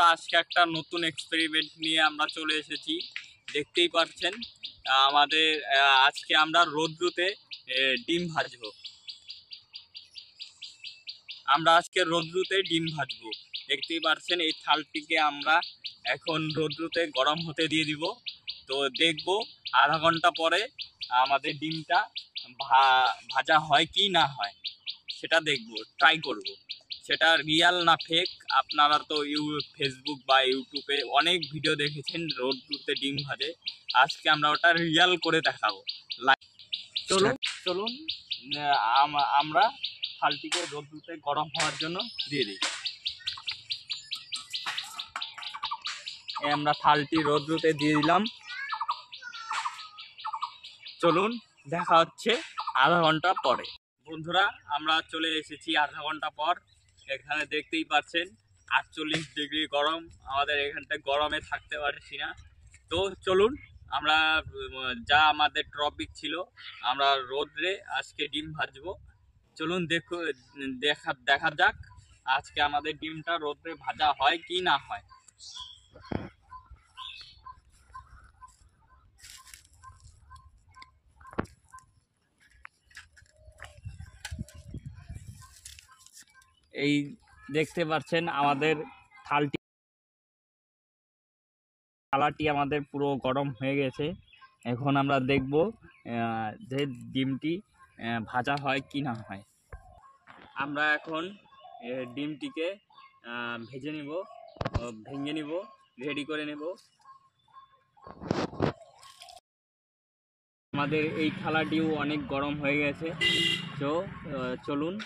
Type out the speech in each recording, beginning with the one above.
বন্ধুরা, আজকে একটা নতুন এক্সপেরিমেন্ট নিয়ে আমরা চলে এসেছি। দেখতেই পাচ্ছেন আমাদের আজকে আমরা রৌদ্রতে ডিম ভাজবো। দেখতেই পাচ্ছেন এই থালটিকে আমরা এখন রৌদ্রতে গরম হতে দিয়ে দিব। তো দেখব আধা ঘন্টা পরে আমাদের ডিমটা ভাজা হয় কি না হয়, সেটা দেখব, ট্রাই করব। সেটা রিয়াল না ফেক। আপনারা তো ফেসবুক বা ইউটিউবে অনেক ভিডিও দেখেছেন রৌদ্রতে ডিম ভাজে। আজকে আমরা ওটা রিয়াল করে দেখাবো। চলুন আমরা থালটিকে রৌদ্রতে গরম হওয়ার জন্য দিয়ে দিই। আমরা থালটি রৌদ্রতে দিয়ে দিলাম। চলুন দেখা হচ্ছে আধা ঘন্টা পরে। বন্ধুরা, আমরা চলে এসেছি আধা ঘন্টা পর। এখানে দেখতেই পাচ্ছেন 48 ডিগ্রি গরম। আমাদের এখানটা গরমে থাকতে পারছি না। তো চলুন আমরা যা আমাদের টপিক ছিল, আমরা রোদ্রে আজকে ডিম ভাজবো। চলুন দেখা যাক আজকে আমাদের ডিমটা রোদ্রে ভাজা হয় কি না হয়। এই দেখতে পাচ্ছেন আমাদের থালাটি আমাদের পুরো গরম হয়ে গেছে। এখন আমরা দেখব যে ডিমটি ভাজা হয় কি না হয়। আমরা এখন ডিমটিকে ভেঙে নিব, রেডি করে নেব। আমাদের এই থালাটিও অনেক গরম হয়ে গেছে। তো চলুন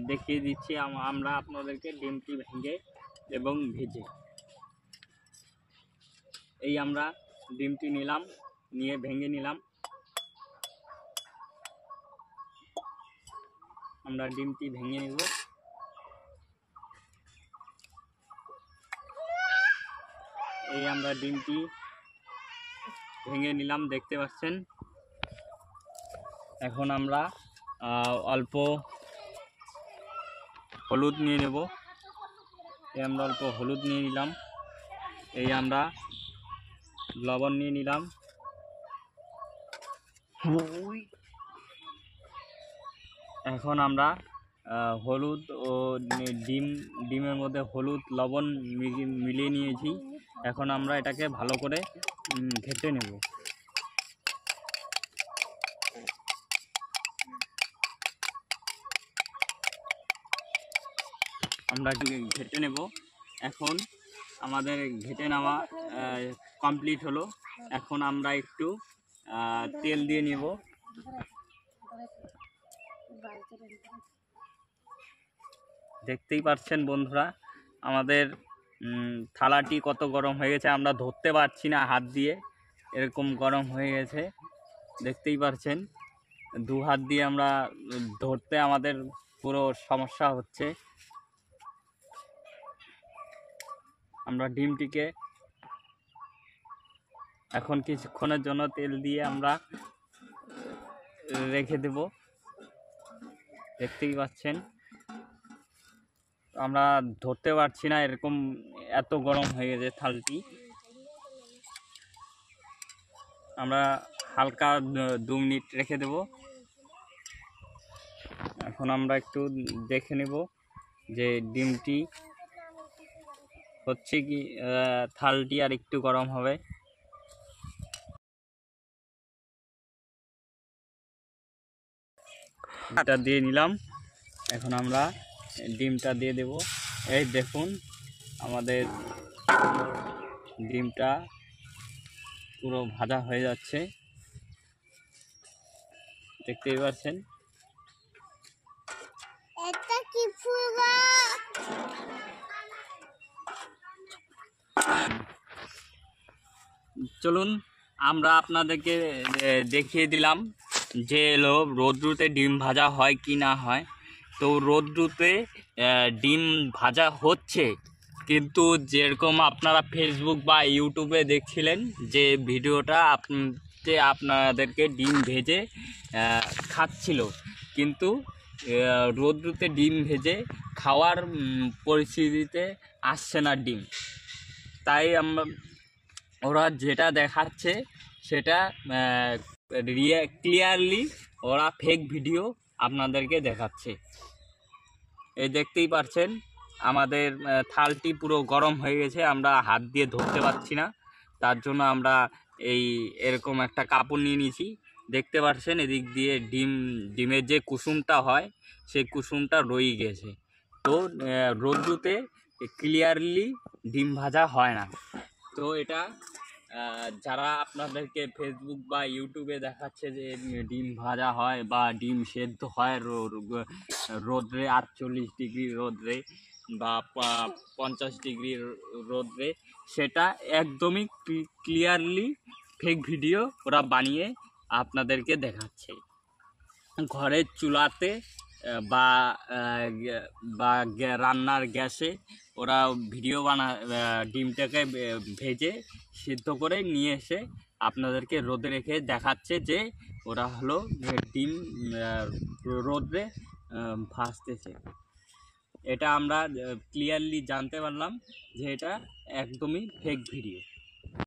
দেখিয়ে দিচ্ছি আমরা আপনাদেরকে ডিমটি ভেঙে এবং ভেজে। এই আমরা ডিমটি ভেঙে নিলাম। আমরা ডিমটি ভেঙে নেব। এই আমরা ডিমটি ভেঙে নিলাম, দেখতে পাচ্ছেন। এখন আমরা অল্প হলুদ নিয়ে নেব। এই আমরা অল্প হলুদ নিয়ে নিলাম। এই আমরা লবণ নিয়ে নিলাম। এখন আমরা হলুদ ও ডিমের মধ্যে হলুদ লবণ মিলিয়ে নিয়েছি। এখন আমরা এটাকে ভালো করে ঘেঁটে নেব। আমরা ঘেঁটে নেব। এখন আমাদের ঘেঁটে নেওয়া কমপ্লিট হলো। এখন আমরা একটু তেল দিয়ে নেব। দেখতেই পাচ্ছেন বন্ধুরা, আমাদের থালাটি কত গরম হয়ে গেছে। আমরা ধরতে পারছি না হাত দিয়ে, এরকম গরম হয়ে গেছে। দেখতেই পাচ্ছেন, দু হাত দিয়ে আমরা ধরতে আমাদের পুরো সমস্যা হচ্ছে। আমরা ডিমটিকে এখন কিছুক্ষণের জন্য তেল দিয়ে আমরা রেখে দেব। দেখতেই পাচ্ছেন, আমরা ধরতে পারছি না, এরকম এত গরম হয়ে গেছে থালটি। আমরা হালকা 2 মিনিট রেখে দেব। এখন আমরা একটু দেখে নেব যে ডিমটি হচ্ছে কি। থালটি আর একটু গরম হবে। এটা দিয়ে নিলাম। এখন আমরা ডিমটা দিয়ে দেব। এই দেখুন, আমাদের ডিমটা পুরো ভাজা হয়ে যাচ্ছে, দেখতেই পাচ্ছেন। চলুন আমরা আপনাদেরকে দেখিয়ে দিলাম যে রৌদ্রতে ডিম ভাজা হয় কি না হয়। তো রৌদ্রতে ডিম ভাজা হচ্ছে, কিন্তু যেরকম আপনারা ফেসবুক বা ইউটিউবে দেখছিলেন যে ভিডিওটা আপনাদেরকে ডিম ভেজে খাচ্ছিল, কিন্তু রৌদ্রতে ডিম ভেজে খাওয়ার পরিস্থিতিতে আসছে না ডিম। তাই ওরা যেটা দেখাচ্ছে সেটা ক্লিয়ারলি ওরা ফেক ভিডিও আপনাদেরকে দেখাচ্ছে। এই দেখতেই পাচ্ছেন আমাদের থালটি পুরো গরম হয়ে গেছে, আমরা হাত দিয়ে ধরতে পারছি না, তার জন্য আমরা এরকম একটা কাপড় নিয়ে নিয়েছি। দেখতে পাচ্ছেন এদিক দিয়ে ডিমের যে কুসুমটা হয় সেই কুসুমটা রয়ে গেছে। তো রোদ্দুতে ক্লিয়ারলি ডিম ভাজা হয় না। তো এটা যারা আপনাদেরকে ফেসবুক বা ইউটিউবে দেখাচ্ছে যে ডিম ভাজা হয় বা ডিম সেদ্ধ হয় রোদ্রে 48 ডিগ্রি রোদ্রে বা 50 ডিগ্রি রোদ্রে, সেটা একদমই ক্লিয়ারলি ফেক ভিডিও ওরা বানিয়ে আপনাদেরকে দেখাচ্ছে। ঘরের চুলাতে বা রান্নার গ্যাসে ওরা ভিডিও ডিমটাকে ভেজে সিদ্ধ করে নিয়ে এসে আপনাদেরকে রোদে রেখে দেখাচ্ছে যে ওরা হলো ডিম রোদে ভাজতেছে। এটা আমরা ক্লিয়ারলি জানতে পারলাম যে এটা একদমই ফেক ভিডিও।